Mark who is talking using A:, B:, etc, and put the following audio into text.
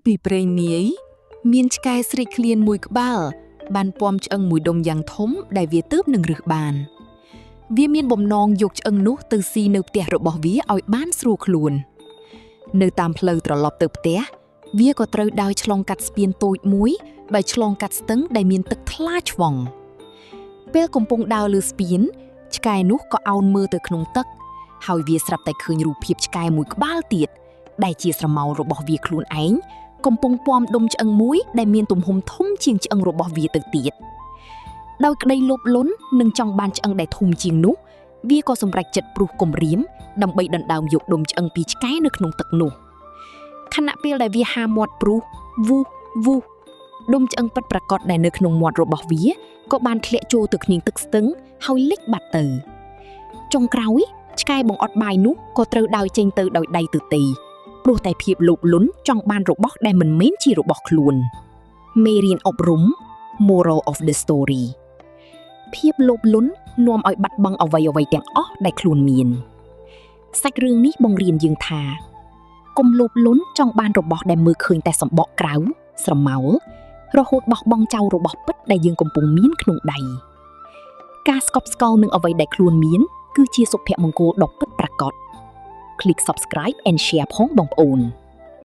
A: ពីព្រេងនាយមានឆ្កែស្រេកឃ្លានមួយក្បាលបានពំឆ្អឹងមួយដុំយ៉ាងធំដែលវាទើបនឹងរឹសបានវាមានបំណងយកឆ្អឹងនោះទៅស៊ីនៅផ្ទះរបស់វាឲ្យបានស្រួលខ្លួននៅតាមផ្លូវត្រឡប់ទៅផ្ទះវាក៏ត្រូវដើរឆ្លងកាត់ស្ពានតូចមួយដោយឆ្លងកាត់ស្ទឹងដែលមានទឹកថ្លាឆ្វង់ពេលកំពុងដើរលើស្ពានឆ្កែនោះក៏អោនមើលទៅក្នុងទឹកហើយវាស្រាប់តែឃើញរូបភាពឆ្កែមួយក្បាលទៀតដែលជាស្រមោលរបស់វាខ្លួនឯងកំពុងពំដុំឆ្អឹងមួយដែលមានទំហំធំជាងឆ្អឹងរបស់វាទៅទៀតដោយក្តីលោភលន់និងចង់បានឆ្អឹងដែលធំជាងនោះវាក៏សម្រេចចិត្តព្រុសគំរាមដើម្បីដណ្ដើមយកដុំឆ្អឹងពីឆ្កែនៅក្នុងទឹកនោះខណៈពេលដែលវាហាមាត់ព្រុសវូវូដុំឆ្អឹងពិតប្រាកដដែលនៅក្នុងមាត់របស់វាក៏បានធ្លាក់ចូលទៅក្នុងទឹកស្ទឹងហើយលិចបាត់ទៅចុងក្រោយឆ្កែបង្អត់បាយនោះក៏ត្រូវដើរចេញទៅដោយដៃទទេព្រោះតែភាពលោភលន់ចង់បានរបស់ដែលមិនមែនជារបស់ខ្លួនមេរៀនអប់រំ Moral of the story ភាពលោភលន់នាំឲ្យបាត់បង់អ្វីៗទាំងអស់ដែលខ្លួនមានសាច់រឿងនេះបង្រៀនយើងថាកុំលោភលន់ចង់បានរបស់ដែលមើលឃើញតែសម្បកក្រៅស្រមោលរហូតបោះបង់ចោលរបស់ពិតដែលយើងកំពុងមានក្នុងដៃការស្កប់ស្កល់នឹងអ្វីដែលខ្លួនមានគឺជាសុភមង្គលដ៏ពិតប្រាកដ Click subscribe and share ផងបងប្អូន